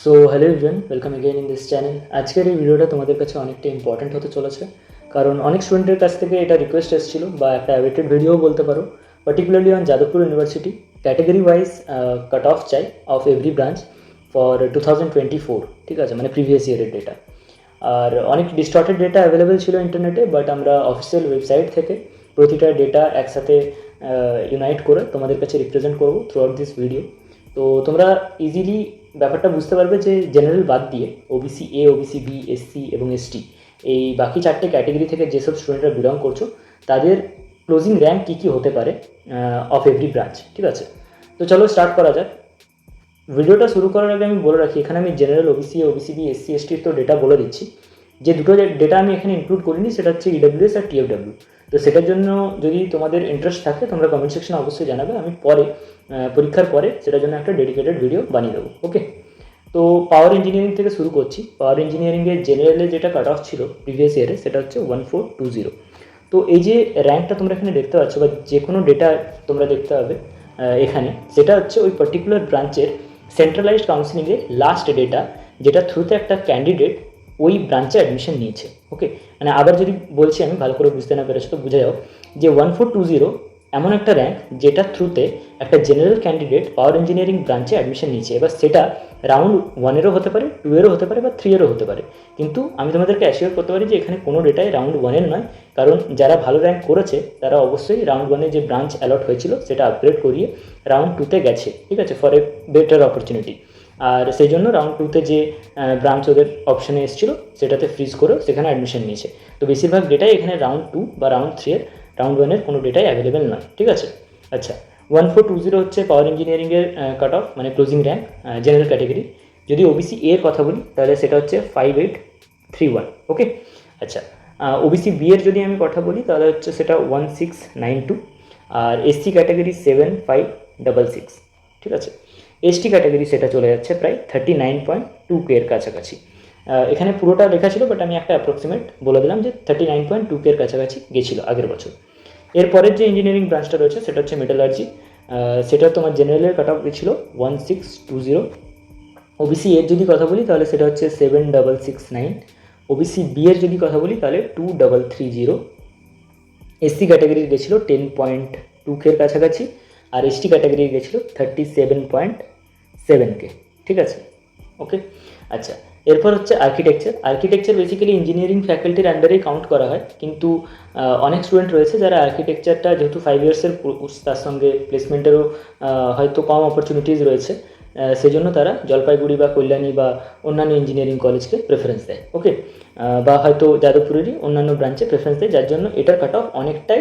So hello everyone, welcome again in this channel. আজকের এই ভিডিওটা তোমাদের কাছে অনেকটা ইম্পর্ট্যান্ট হতে চলেছে, কারণ অনেক স্টুডেন্টের কাছ থেকে এটা রিকোয়েস্ট এসেছিল বা একটা অ্যাওয়েটেড ভিডিও বলতে পারো, particularly on Jadavpur university category wise cut off চাই অফ এভরি ব্রাঞ্চ ফর 2024। ঠিক আছে, মানে প্রিভিয়াস ইয়ারের ডেটা। আর অনেক ডিস্টর্টেড ডেটা অ্যাভেলেবেল ছিল ইন্টারনেটে, বাট আমরা অফিসিয়াল ওয়েবসাইট থেকে প্রতিটা ডেটা একসাথে ইউনাইট করে তোমাদের কাছে রিপ্রেজেন্ট করবো থ্রু আউট দিস ভিডিও। তো তোমরা ইজিলি ব্যাপারটা বুঝতে পারবে যে জেনারেল বাদ দিয়ে OBC A, OBC B, SC এবং এসটি, এই বাকি চারটে ক্যাটেগরি থেকে যেসব স্টুডেন্টরা বিলং করছো তাদের ক্লোজিং র্যাঙ্ক কী কী হতে পারে অফ এভরি ব্রাঞ্চ। ঠিক আছে, তো চলো স্টার্ট করা যাক। ভিডিওটা শুরু করার আগে আমি বলে রাখি, এখানে আমি general OBC, OBC B, SC এসটির তো ডেটা বলে দিচ্ছি। যে দুটো ডেটা আমি এখানে ইনক্লুড করিনি সেটা হচ্ছে ইডব্লিউএস আর টিএফডব্লিউ। তো সেটার জন্য যদি তোমাদের ইন্টারেস্ট থাকে তোমরা কমেন্ট সেকশনে অবশ্যই জানাবে, আমি পরে পরীক্ষার পরে সেটার জন্য একটা ডেডিকেটেড ভিডিও বানিয়ে দেবো। ওকে, তো পাওয়ার ইঞ্জিনিয়ারিং থেকে শুরু করছি। পাওয়ার ইঞ্জিনিয়ারিংয়ের জেনারেলে যেটা কাট অফ ছিল প্রিভিয়াস ইয়ারে সেটা হচ্ছে 1420। তো এই যে র্যাঙ্কটা তোমরা এখানে দেখতে পাচ্ছ বা যে কোনো ডেটা তোমরা দেখতে পাবে এখানে, সেটা হচ্ছে ওই পার্টিকুলার ব্রাঞ্চের সেন্ট্রালাইজড কাউন্সিলিংয়ে লাস্ট ডেটা, যেটা থ্রুতে একটা ক্যান্ডিডেট ওই ব্রাঞ্চে অ্যাডমিশন নিয়েছে। ওকে, মানে আবার যদি বলছি আমি, ভালো করে বুঝতে না পেরেছো তো বুঝে যাও যে 1420 এমন একটা র্যাঙ্ক যেটা থ্রুতে একটা জেনারেল ক্যান্ডিডেট পাওয়ার ইঞ্জিনিয়ারিং ব্রাঞ্চে অ্যাডমিশন নিয়েছে। এবার সেটা রাউন্ড 1-এরও হতে পারে, 2-এরও হতে পারে বা 3-এরও হতে পারে, কিন্তু আমি তোমাদেরকে অ্যাসিওর করতে পারি যে এখানে কোনো ডেটাই রাউন্ড 1-এর নয়, কারণ যারা ভালো র্যাঙ্ক করেছে তারা অবশ্যই রাউন্ড 1-এ যে ব্রাঞ্চ অ্যালট হয়েছিল সেটা আপগ্রেড করিয়ে রাউন্ড 2-তে গেছে। ঠিক আছে, ফর এ বেটার অপরচুনিটি। আর সেই জন্য রাউন্ড 2-তে যে ব্রাঞ্চ ওদের অপশানে এসেছিলো সেটাতে ফ্রিজ করে সেখানে অ্যাডমিশন নিয়েছে। তো বেশিরভাগ ডেটাই এখানে রাউন্ড 2 বা রাউন্ড 3-এর, রাউন্ড 1-এর কোনো ডেটাই অ্যাভেলেবেল নয়। ঠিক আছে, আচ্ছা, 1420 হচ্ছে পাওয়ার ইঞ্জিনিয়ারিংয়ের কাট অফ, মানে ক্লোজিং র্যাঙ্ক জেনারেল ক্যাটেগরি। যদি ওবিসি এর কথা বলি তাহলে সেটা হচ্ছে 5831। ওকে, আচ্ছা, ওবিসি বি এর যদি আমি কথা বলি তাহলে হচ্ছে সেটা 1692, আর এসসি ক্যাটাগরি 7566। ঠিক আছে, এসটি ক্যাটাগরি সেটা চলে যাচ্ছে প্রায় 39.2K এর কাছাকাছি। এখানে পুরোটা লেখা ছিল, বাট আমি একটা অ্যাপ্রক্সিমেট বলে দিলাম যে 39.2K এর কাছাকাছি গেছিলো আগের বছর। এরপরের যে ইঞ্জিনিয়ারিং ব্রাঞ্চটা রয়েছে সেটা হচ্ছে মেটালার্জি। সেটা তোমার জেনারেলের কাট অফ গেছিলো 1620। ওবিসি এর যদি কথা বলি তাহলে সেটা হচ্ছে 7669। ওবিসি বি এর যদি কথা বলি তাহলে 2330। এসসি ক্যাটাগরির গেছিলো 10.2K এর কাছাকাছি, আর এসটি ক্যাটাগরির গেছিলো 37.7K। ঠিক আছে, ওকে, আচ্ছা, এরপর হচ্ছে আর্কিটেকচার। আর্কিটেকচার বেসিক্যালি ইঞ্জিনিয়ারিং ফ্যাকাল্টির আন্ডারেই কাউন্ট করা হয়, কিন্তু অনেক স্টুডেন্ট রয়েছে যারা আর্কিটেকচারটা যেহেতু 5 ইয়ার্সের, তার সঙ্গে প্লেসমেন্টেরও হয়তো কম অপরচুনিটিস রয়েছে, সেজন্য তারা জলপাইগুড়ি বা কল্যাণী বা অন্যান্য ইঞ্জিনিয়ারিং কলেজকে প্রেফারেন্স দেয়। ওকে, বা হয়তো যাদবপুরেরই অন্যান্য ব্রাঞ্চে প্রেফারেন্স দেয়, যার জন্য এটার কাট অফ অনেকটাই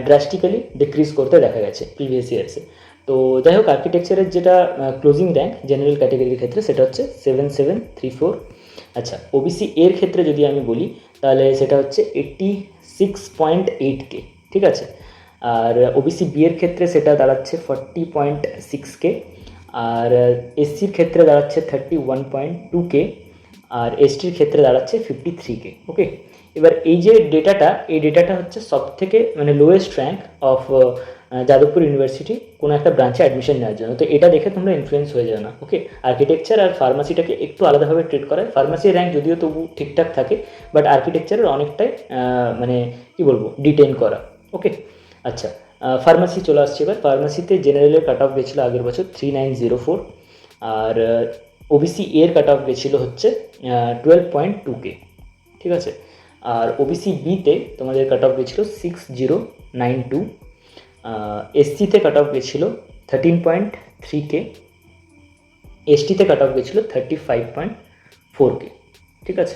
ড্রাস্টিক্যালি ডিক্রিজ করতে দেখা গেছে প্রিভিয়াস ইয়ার্সে। তো যাই হোক, আর্কিটেকচারের যেটা ক্লোজিং র্যাঙ্ক জেনারেল ক্যাটাগরির ক্ষেত্রে সেটা হচ্ছে 7734। আচ্ছা, ওবিসি এর ক্ষেত্রে যদি আমি বলি তাহলে সেটা হচ্ছে 86.8K। ঠিক আছে, আর ওবিসি বি এর ক্ষেত্রে সেটা দাঁড়াচ্ছে 40.6K, আর এসসির ক্ষেত্রে দাঁড়াচ্ছে 31.2K, আর এসটির ক্ষেত্রে দাঁড়াচ্ছে 53K। ওকে, এবার এই যে ডেটাটা, এই ডেটাটা হচ্ছে সব থেকে মানে lowest rank of Jadavpur university কোনো একটা ব্রাঞ্চে অ্যাডমিশন নেওয়ার জন্য। তো এটা দেখে তোমরা ইনফ্লুয়েন্স হয়ে যাও না। ওকে, আর্কিটেকচার আর ফার্মাসিটাকে একটু আলাদাভাবে ট্রিট করায়। ফার্মাসির র্যাঙ্ক যদিও তবু ঠিকঠাক থাকে, বাট আর্কিটেকচারের অনেকটাই মানে কী বলবো, ডিটেন করা। ওকে, আচ্ছা, ফার্মাসি চলে আসছে। এবার ফার্মাসিতে জেনারেলের কাট অফ গেছিলো আগের বছর 3904, আর ওবিসি এর কাট অফ গেছিলো হচ্ছে 12.2K। ঠিক আছে, আর ওবিসি বিতে তোমাদের কাট অফ গেছিলো 6092, এসসিতে কাট অফ গেছিলো 13.3K, এসটিতে কাট অফ গেছিলো 35.4K। ঠিক আছে,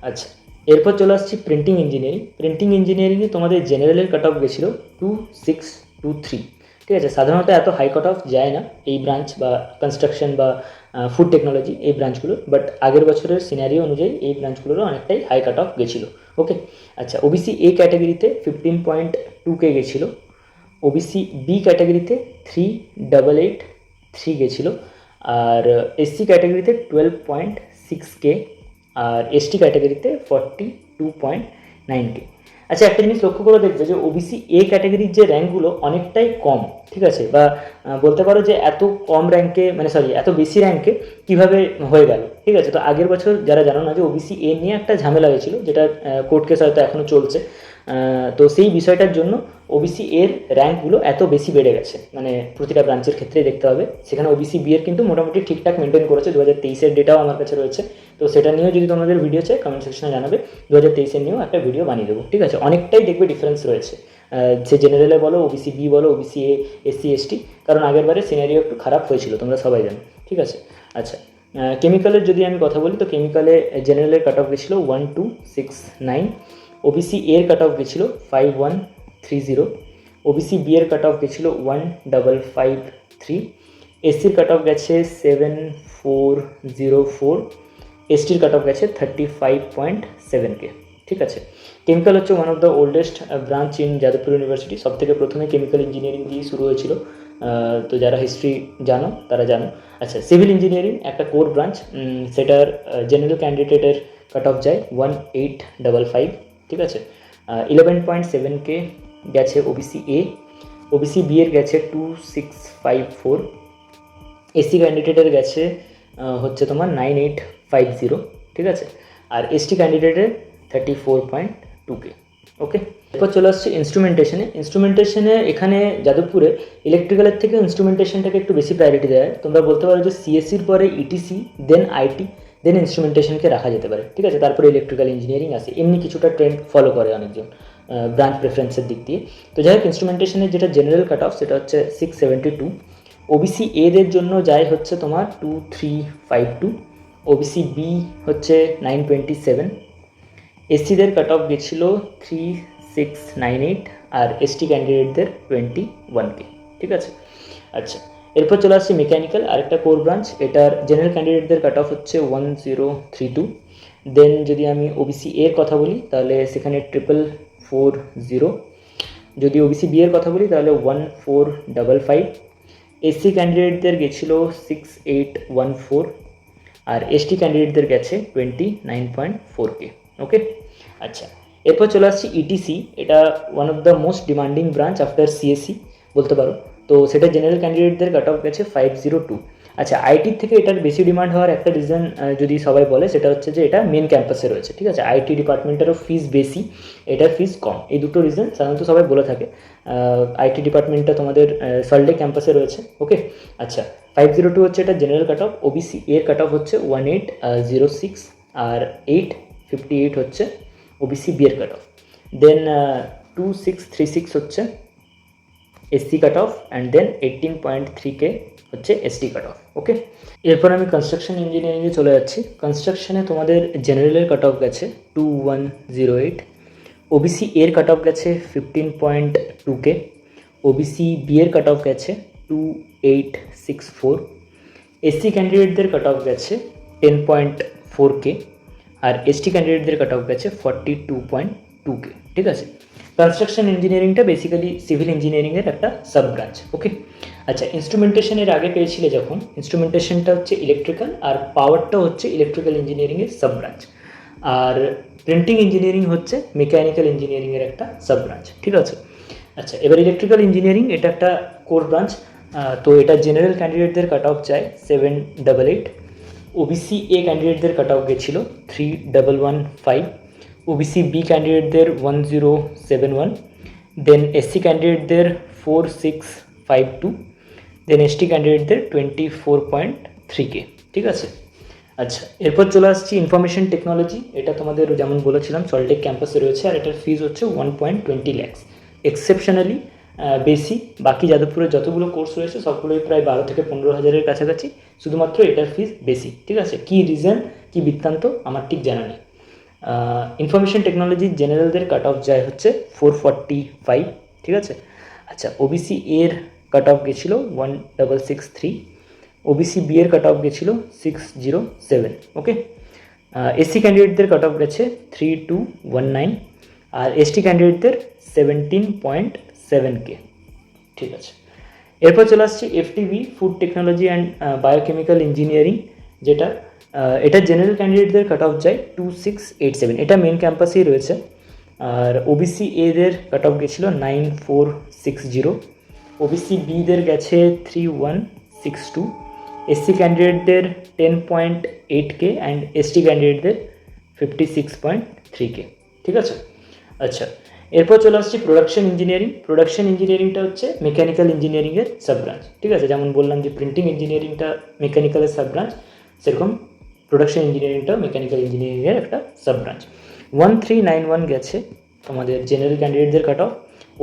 আচ্ছা, এরপর চলে আসছি প্রিন্টিং ইঞ্জিনিয়ারিং। প্রিন্টিং ইঞ্জিনিয়ারিংয়ে তোমাদের জেনারেলের কাট অফ গেছিলো 2623। ঠিক আছে, সাধারণত এত হাই কাট অফ যায় না এই ব্রাঞ্চ বা কনস্ট্রাকশন বা ফুড টেকনোলজি এই ব্রাঞ্চগুলো, বাট আগের বছরের সিনারিও অনুযায়ী এই ব্রাঞ্চগুলোরও অনেকটাই হাই কাট অফ গেছিলো। ওকে, আচ্ছা, ওবিসি এ ক্যাটাগরিতে 15.2K গেছিলো, ওবিসি বি ক্যাটাগরিতে 3883 গেছিলো, আর এসসি ক্যাটাগরিতে 12.6K, আর এসটি ক্যাটাগরিতে 42.9K। আচ্ছা, একটা জিনিস লক্ষ্য করে দেখবে যে ওবিসি এ ক্যাটাগরির যে র্যাঙ্কগুলো অনেকটাই কম, ঠিক আছে, বা বলতে পারো যে এত কম র্যাঙ্কে, মানে সরি, এত বেশি র্যাঙ্কে কিভাবে হয়ে গেল, ঠিক আছে। তো আগের বছর যারা জানো না যে ওবিসি এ নিয়ে একটা ঝামেলা হয়েছিল, যেটা কোর্ট কেস হয়তো এখনও চলছে। তো সেই বিষয়টার জন্য ওবিসি এর র্যাঙ্কগুলো এত বেশি বেড়ে গেছে, মানে প্রতিটা ব্রাঞ্চের ক্ষেত্রেই দেখতে হবে। সেখানে ওবিসি বি এর কিন্তু মোটামুটি ঠিকঠাক মেনটেন করেছে, 2023-এর ডেটাও আমার কাছে রয়েছে। তো সেটা নিয়েও যদি তোমাদের ভিডিও চাই কমেন্ট সেকশনে জানাবে, 2023-এর নিয়েও একটা ভিডিও বানিয়ে দেবো, ঠিক আছে। অনেকটাই দেখবে ডিফারেন্স রয়েছে, সে জেনারেলে বলো, ওবিসি বি বলো, ওবিসি এ, এসসি এসটি, কারণ আগের বারে সিনারিও একটু খারাপ হয়েছিল, তোমরা সবাই জানো, ঠিক আছে। আচ্ছা, কেমিক্যালের যদি আমি কথা বলি, তো কেমিক্যালে জেনারেলের কাট অফ গেছিলো 1269, ওবিসি এর কাট অফ গেছিলো 5130, ওবিসি বি এর কাট অফ গেছিলো 1553, এসসির কাট অফ গেছে 7404, এসটির কাট অফ গেছে 35.7K, ঠিক আছে। কেমিক্যাল হচ্ছে one of the oldest branch in Jadavpur university. সব থেকে প্রথমে কেমিক্যাল ইঞ্জিনিয়ারিং দিয়ে শুরু হয়েছিল, তো যারা হিস্ট্রি জানো তারা জানো। আচ্ছা, সিভিল ইঞ্জিনিয়ারিং একটা কোর ব্রাঞ্চ, সেটার জেনারেল ক্যান্ডিডেটের কাট অফ যায় 1855, ঠিক আছে। 11.7K গেছে ওবিসি এ, ওবিসি বি এর গেছে 2654, এসসি ক্যান্ডিডেটের গেছে হচ্ছে তোমার 9850, ঠিক আছে। আর এসটি ক্যান্ডিডেটের 34.2K, ওকে। এরপর চলে আসছে ইনস্ট্রুমেন্টেশনে এখানে যাদবপুরে ইলেকট্রিক্যালের থেকে ইনস্ট্রুমেন্টেশনটাকে একটু বেশি প্রায়োরিটি দেয়। তোমরা বলতে পারো যে সিএসসির পরে ইটিসি, দেন আইটি, দেন ইনস্ট্রুমেন্টেশনকে রাখা যেতে পারে, ঠিক আছে। তারপরে ইলেকট্রিক্যাল ইঞ্জিনিয়ারিং আসে, এমনি কিছুটা ট্রেন্ড ফলো করে অনেকজন ব্রাঞ্চ প্রেফারেন্সের দিক দিয়ে। তো যাই হোক, ইনস্ট্রুমেন্টেশনের যেটা জেনারেল কাট অফ সেটা হচ্ছে 672, ওবিসি এদের জন্য যায় হচ্ছে তোমার 2352, ওবিসি বি হচ্ছে 927, এসসিদের কাট অফ গেছিলো 3698, আর এসটি ক্যান্ডিডেটদের 21K, ঠিক আছে। আচ্ছা, এরপর চলে আসছে মেকানিক্যাল, আরেকটা কোর ব্রাঞ্চ, এটার জেনারেল ক্যান্ডিডেটদের কাট অফ হচ্ছে 1032, দেন যদি আমি ওবিসি এর কথা বলি তাহলে সেখানে 4440, যদি ওবিসি বি এর কথা বলি তাহলে 1455, এসসি ক্যান্ডিডেটদের গেছিলো 6814, আর এসটি ক্যান্ডিডেটদের গেছে 29.4K, ওকে। আচ্ছা, এরপর চলে আসছি ইটিসি, এটা one of the most demanding branch after CSC বলতে পারো। তো সেটা জেনারেল ক্যান্ডিডেটদের কাট অফ গেছে 502। আচ্ছা, আইটির থেকে এটার বেশি ডিমান্ড হওয়ার একটা রিজন যদি সবাই বলে, সেটা হচ্ছে যে এটা মেন ক্যাম্পাসে রয়েছে, ঠিক আছে। আইটি ডিপার্টমেন্টেরও ফিস বেশি, এটার ফিস কম, এই দুটো রিজন সাধারণত সবাই বলে থাকে। আইটি ডিপার্টমেন্টটা তোমাদের সল্টলেক ক্যাম্পাসে রয়েছে, ওকে। আচ্ছা, 502 হচ্ছে এটা জেনারেল কাট অফ, ওবিসি এর কাট অফ হচ্ছে 1806, আর 858 হচ্ছে ওবিসি বি এর কাট অফ, দেন 2636 হচ্ছে SC cut off, and then 18.3K হচ্ছে এসটি কাট অফ, ওকে। এরপর আমি কনস্ট্রাকশন ইঞ্জিনিয়ারিংয়ে চলে যাচ্ছি। কনস্ট্রাকশনে তোমাদের জেনারেলের কাট অফ গেছে 2108, ওবিসি এর কাট অফ গেছে 15.2K, ওবিসি বি এর কাট অফ গেছে 2864, এসসি ক্যান্ডিডেটদের কাট অফ গেছে 10.4K, আর এসটি ক্যান্ডিডেটদের কাট অফ গেছে 42.2K, ঠিক আছে। কনস্ট্রাকশন ইঞ্জিনিয়ারিংটা বেসিক্যালি সিভিল ইঞ্জিনিয়ারিংয়ের একটা সাব ব্রাঞ্চ, ওকে। আচ্ছা, ইনস্ট্রুমেন্টেশনের আগে পেয়েছিলে যখন, ইনস্ট্রুমেন্টেশনটা হচ্ছে ইলেকট্রিক্যাল, আর পাওয়ারটা হচ্ছে ইলেকট্রিক্যাল ইঞ্জিনিয়ারিংয়ের সাব ব্রাঞ্চ, আর প্রিন্টিং ইঞ্জিনিয়ারিং হচ্ছে মেকানিক্যাল ইঞ্জিনিয়ারিংয়ের একটা সাব ব্রাঞ্চ, ঠিক আছে। আচ্ছা, এবার ইলেকট্রিক্যাল ইঞ্জিনিয়ারিং এটা একটা কোর ব্রাঞ্চ, তো এটা জেনারেল ক্যান্ডিডেটদের কাট অফ চায় 788, ওবিসি এ ক্যান্ডিডেটদের কাট অফ গেছিল 3115, ওবিসি বি ক্যান্ডিডেটদের 1071, দেন এসসি ক্যান্ডিডেটদের 4652, দেন এসটি ক্যান্ডিডেটদের 24.3K, ঠিক আছে। আচ্ছা, এরপর চলে আসছি ইনফরমেশন টেকনোলজি, এটা তোমাদের যেমন বলেছিলাম সল্টলেক ক্যাম্পাসে রয়েছে, আর এটার ফিজ হচ্ছে 1.20 lakhs, এক্সেপশনালি বেশি। বাকি যাদবপুরের যতগুলো কোর্স রয়েছে সবগুলোই প্রায় 12 থেকে 15,000-এর কাছাকাছি, শুধুমাত্র এটার ফিজ বেশি, ঠিক আছে। কী রিজন, কী বৃত্তান্ত আমার ঠিক জানা নেই। ইনফরমেশন টেকনোলজি জেনারেলদের কাট অফ যায় হচ্ছে 445, ঠিক আছে। আচ্ছা, ওবিসি এর কাট অফ গেছিলো 1663, ওবিসি বি এর কাট অফ গেছিলো 607, ওকে। এসসি ক্যান্ডিডেটদের কাট অফ গেছে 3219, আর এসটি ক্যান্ডিডেটদের 17.7K, ঠিক আছে। এরপর চলে আসছে FTB, food technology and biochemical engineering, যেটা এটা জেনারেল ক্যান্ডিডেটদের কাট অফ যায় 2687, এটা মেন ক্যাম্পাসেই রয়েছে। আর ওবিসি এদের কাট অফ গেছিলো 9460, ওবিসি বিদের গেছে 3162, এসসি ক্যান্ডিডেটদের 10.8K অ্যান্ড এসটি ক্যান্ডিডেটদের 56.3K। ঠিক আছে, আচ্ছা এরপর চলে আসছি প্রোডাকশন ইঞ্জিনিয়ারিং। প্রোডাকশন ইঞ্জিনিয়ারিংটা হচ্ছে মেকানিক্যাল ইঞ্জিনিয়ারিংয়ের সাব ব্রাঞ্চ। ঠিক আছে, যেমন বললাম যে প্রিন্টিং ইঞ্জিনিয়ারিংটা মেকানিক্যালের সাব ব্রাঞ্চ, সেরকম প্রোডাকশন ইঞ্জিনিয়ারিংটাও মেকানিক্যাল ইঞ্জিনিয়ারিংয়ের একটা সাব ব্রাঞ্চ। 1391 গেছে তোমাদের জেনারেল ক্যান্ডিডেটদের কাট অফ,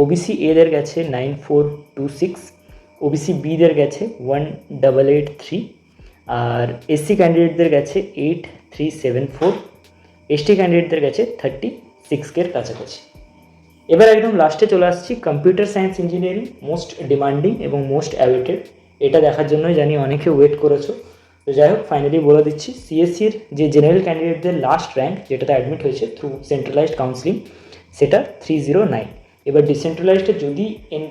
ওবিসি এদের গেছে 9426, ওবিসি বিদের গেছে 1883, আর এসসি ক্যান্ডিডেটদের গেছে 8374, এসটি ক্যান্ডিডেটদের গেছে 36K কাছাকাছি। এবার একদম লাস্টে চলে আসছি computer science engineering, most demanding এবং মোস্ট অ্যাওয়েটেড। এটা দেখার জন্যই জানি অনেকে ওয়েট করেছো। তো যাই হোক, ফাইনালি বলে দিচ্ছি, সিএসসির যে জেনারেল ক্যান্ডিডেটদের লাস্ট র্যাঙ্ক যেটাতে অ্যাডমিট হয়েছে থ্রু সেন্ট্রালাইজড কাউন্সিলিং, সেটা 309। এবার ডিসেন্ট্রালাইজডে যদি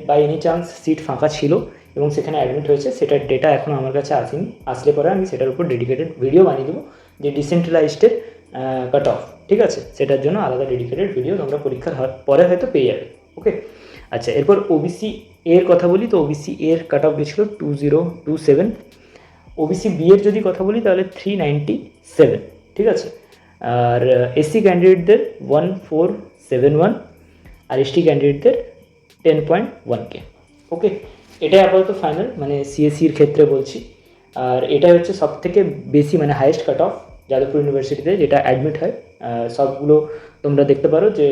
বাই এনি চান্স সিট ফাঁকা ছিল এবং সেখানে অ্যাডমিট হয়েছে, সেটার ডেটা এখনও আমার কাছে আসেনি, আসলে পরে আমি সেটার উপর ডেডিকেটেড ভিডিও বানিয়ে দেবো যে ডিসেন্ট্রালাইজডের কাট অফ। ঠিক আছে, সেটার জন্য আলাদা ডেডিকেটেড ভিডিও তোমরা পরীক্ষার পরে হয়তো পেয়ে যাবে। ওকে, আচ্ছা এরপর ওবিসি এর কথা বলি, তো ওবিসি এর কাট অফ গেছিলো 2027, ওবিসি বি এর যদি কথা বলি তাহলে 397। ঠিক আছে, আর এসসি ক্যান্ডিডেটদের 1471, আর এসটি ক্যান্ডিডেটদের 10.1K। ওকে, এটাই আপাতত ফাইনাল, মানে সিএসসির ক্ষেত্রে বলছি। আর এটাই হচ্ছে সব থেকে বেশি মানে হাইয়েস্ট কাট অফ যাদবপুর ইউনিভার্সিটিতে যেটা অ্যাডমিট হয়। সবগুলো তোমরা দেখতে পারো যে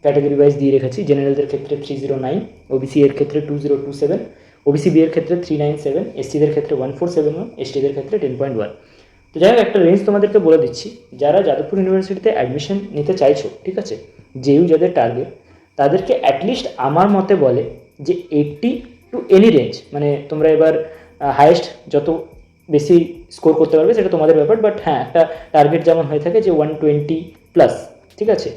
ক্যাটাগরি ওয়াইজ দিয়ে রেখেছি। জেনারেলদের ক্ষেত্রে 309, ওবিসি এর ক্ষেত্রে 2027, ওবিসি বি এর ক্ষেত্রে 397, এসটিদের ক্ষেত্রে 1471, এসটিদের ক্ষেত্রে 10.1। তো যাই হোক, একটা রেঞ্জ তোমাদেরকে বলে দিচ্ছি, যারা যাদবপুর ইউনিভার্সিটিতে অ্যাডমিশন নিতে চাইছো, ঠিক আছে, যেইউ যাদের টার্গেট, তাদেরকে অ্যাটলিস্ট আমার মতে বলে যে 80 টু এনি রেঞ্জ, মানে তোমরা এবার হায়েস্ট যত বেশি স্কোর করতে পারবে সেটা তোমাদের ব্যাপার, বাট হ্যাঁ একটা টার্গেট যেমন হয়ে থাকে যে 120+। ঠিক আছে,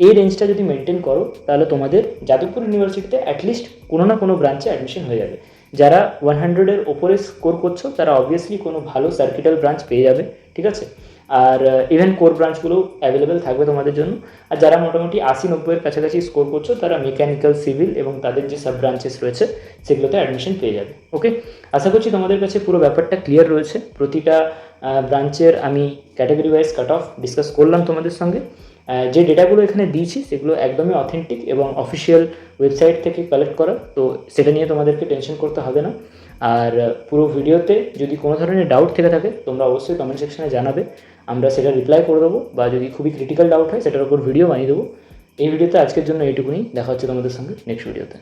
এই রেঞ্জটা যদি মেনটেন করো তাহলে তোমাদের যাদবপুর ইউনিভার্সিটিতে অ্যাটলিস্ট কোনো না কোনো ব্রাঞ্চে অ্যাডমিশন হয়ে যাবে। যারা 100-এর ওপরে স্কোর করছো তারা অবভিয়াসলি কোনো ভালো সার্কিটাল ব্রাঞ্চ পেয়ে যাবে। ঠিক আছে, আর ইভেন কোর ব্রাঞ্চগুলো অ্যাভেলেবেল থাকবে তোমাদের জন্য। আর যারা মোটামুটি 80-90-এর কাছাকাছি স্কোর করছো তারা মেকানিক্যাল, সিভিল এবং তাদের যে সাব ব্রাঞ্চেস রয়েছে সেগুলোতে অ্যাডমিশন পেয়ে যাবে। ওকে, আশা করছি তোমাদের কাছে পুরো ব্যাপারটা ক্লিয়ার রয়েছে। প্রতিটা ব্রাঞ্চের আমি category wise cut off discuss করলাম তোমাদের সঙ্গে। যে ডেটাগুলো এখানে দিয়েছি সেগুলো একদমই অথেন্টিক এবং অফিসিয়াল ওয়েবসাইট থেকে কালেক্ট করা, তো সেটা নিয়ে তোমাদেরকে টেনশন করতে হবে না। আর পুরো ভিডিওতে যদি কোনো ধরনের ডাউট থেকে থাকে তোমরা অবশ্যই কমেন্ট সেকশনে জানাবে, আমরা সেটা রিপ্লাই করে দেবো, বা যদি খুবই ক্রিটিক্যাল ডাউট হয় সেটার উপর ভিডিও বানিয়ে দেবো। এই ভিডিওতে আজকের জন্য এইটুকুনি, দেখা হচ্ছে তোমাদের সঙ্গে নেক্সট ভিডিওতে।